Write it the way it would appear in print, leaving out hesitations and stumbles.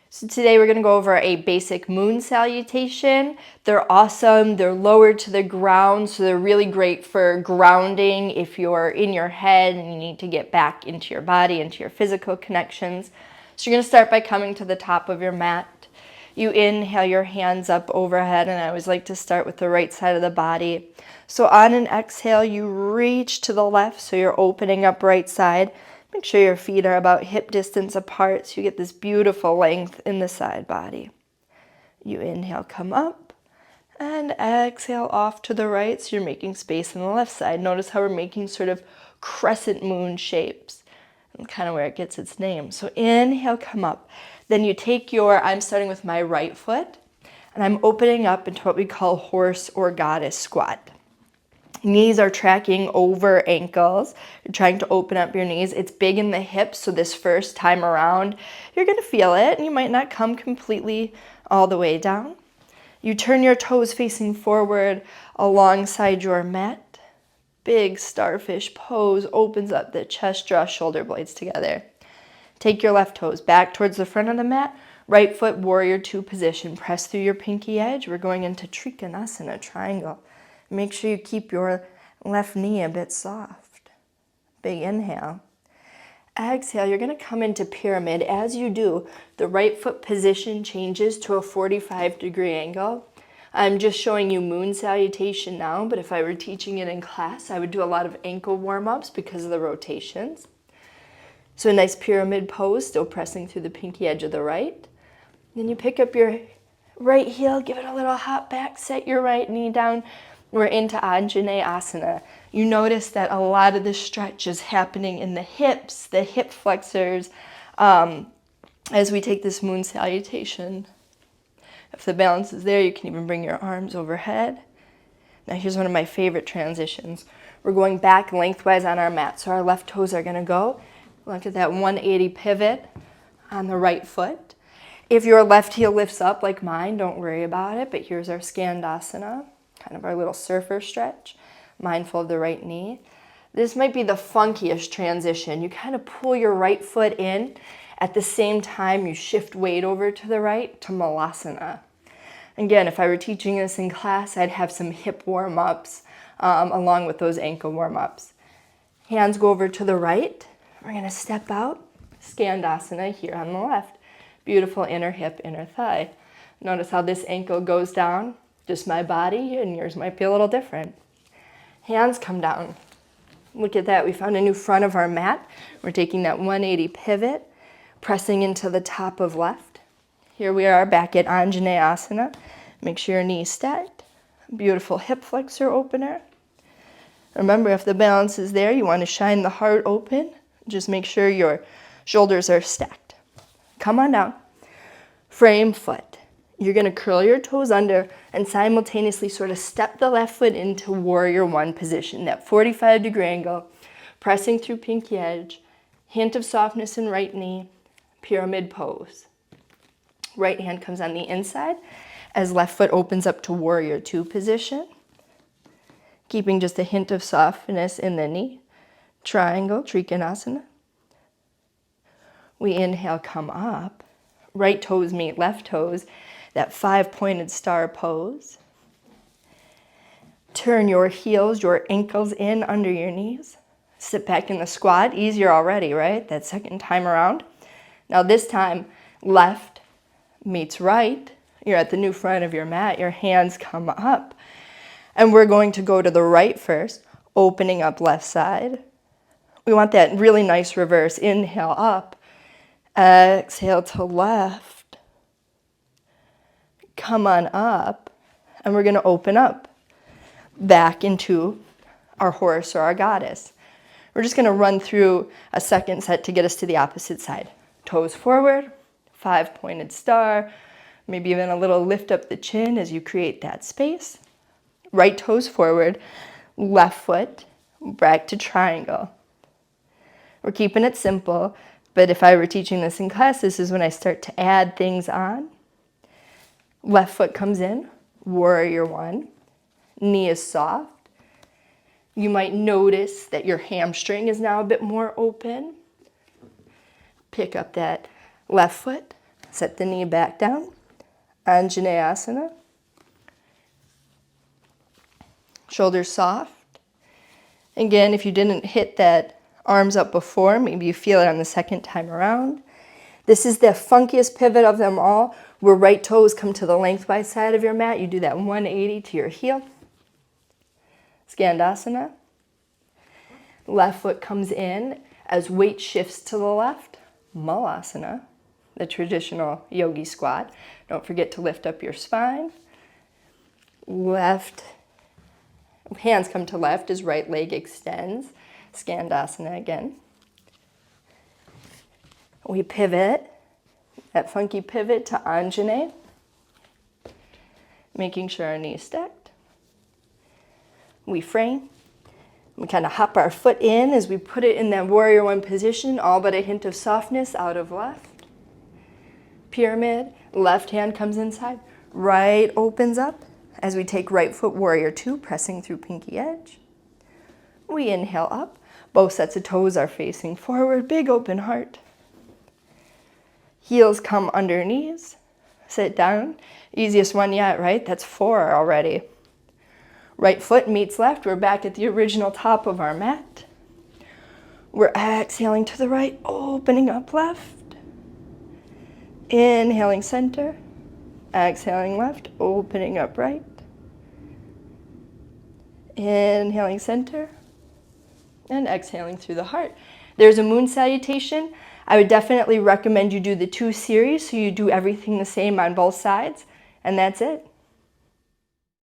So today we're going to go over a basic moon salutation. They're awesome. They're lower to the ground, so they're really great for grounding if you're in your head and you need to get back into your body, into your physical connections. So you're going to start by coming to the top of your mat. You inhale your hands up overhead, and I always like to start with the right side of the body. So on an exhale, you reach to the left, so you're opening up right side. Make sure your feet are about hip distance apart so you get this beautiful length in the side body. You inhale, come up, and exhale off to the right so you're making space on the left side. Notice how we're making sort of crescent moon shapes. That's kind of where it gets its name. So inhale, come up. Then you take I'm starting with my right foot, and I'm opening up into what we call horse or goddess squat. Knees are tracking over ankles. You're trying to open up your knees. It's big in the hips, so this first time around, you're going to feel it, and you might not come completely all the way down. You turn your toes facing forward alongside your mat. Big starfish pose opens up the chest, jaw, shoulder blades together. Take your left toes back towards the front of the mat. Right foot, warrior two position. Press through your pinky edge. We're going into Trikonasana, triangle. Make sure you keep your left knee a bit soft. Big inhale. Exhale, you're going to come into pyramid. As you do, the right foot position changes to a 45-degree angle. I'm just showing you moon salutation now, but if I were teaching it in class, I would do a lot of ankle warm-ups because of the rotations. So a nice pyramid pose, still pressing through the pinky edge of the right. Then you pick up your right heel, give it a little hop back, set your right knee down. We're into Anjaneyasana. You notice that a lot of the stretch is happening in the hips, the hip flexors, as we take this moon salutation. If the balance is there, you can even bring your arms overhead. Now here's one of my favorite transitions. We're going back lengthwise on our mat, so our left toes are going to go. Look at that 180 pivot on the right foot. If your left heel lifts up like mine, don't worry about it, but here's our Skandasana. Kind of our little surfer stretch, mindful of the right knee. This might be the funkiest transition. You kind of pull your right foot in. At the same time, you shift weight over to the right to Malasana. Again, if I were teaching this in class, I'd have some hip warm-ups along with those ankle warm-ups. Hands go over to the right. We're going to step out. Skandasana here on the left. Beautiful inner hip, inner thigh. Notice how this ankle goes down. Just my body, and yours might be a little different. Hands come down. Look at that. We found a new front of our mat. We're taking that 180 pivot, pressing into the top of left. Here we are back at Anjaneyasana. Make sure your knees stacked. Beautiful hip flexor opener. Remember, if the balance is there, you want to shine the heart open. Just make sure your shoulders are stacked. Come on down. Frame foot. You're going to curl your toes under and simultaneously sort of step the left foot into warrior one position, that 45-degree angle, pressing through pinky edge, hint of softness in right knee, pyramid pose. Right hand comes on the inside as left foot opens up to warrior two position, keeping just a hint of softness in the knee, triangle, Trikonasana. We inhale, come up, right toes meet left toes, that 5-pointed star pose. Turn your heels, your ankles in under your knees. Sit back in the squat. Easier already, right? That second time around. Now this time, left meets right. You're at the new front of your mat. Your hands come up. And we're going to go to the right first, opening up left side. We want that really nice reverse. Inhale up. Exhale to left. Come on up, and we're going to open up back into our horse or our goddess. We're just going to run through a second set to get us to the opposite side. Toes forward, 5-pointed star, maybe even a little lift up the chin as you create that space. Right toes forward, left foot back to triangle. We're keeping it simple, but if I were teaching this in class, this is when I start to add things on. Left foot comes in, warrior one, knee is soft. You might notice that your hamstring is now a bit more open. Pick up that left foot, Set the knee back down. Anjaneyasana. Shoulders soft. Again, if you didn't hit that arms up before, maybe you feel it on the second time around. This is the funkiest pivot of them all, where right toes come to the lengthwise side of your mat. You do that 180 to your heel. Skandasana. Left foot comes in as weight shifts to the left. Malasana, the traditional yogi squat. Don't forget to lift up your spine. Left, hands come to left as right leg extends. Skandasana again. We pivot, that funky pivot to Anjane, making sure our knees stacked. We frame. We kind of hop our foot in as we put it in that warrior one position, all but a hint of softness out of left. Pyramid, left hand comes inside, right opens up as we take right foot warrior two, pressing through pinky edge. We inhale up, both sets of toes are facing forward, big open heart. Heels come under knees, sit down. Easiest one yet, right? That's 4 already. Right foot meets left. We're back at the original top of our mat. We're exhaling to the right, opening up left. Inhaling center. Exhaling left, opening up right. Inhaling center. And exhaling through the heart. There's a moon salutation. I would definitely recommend you do the 2 series so you do everything the same on both sides. And that's it.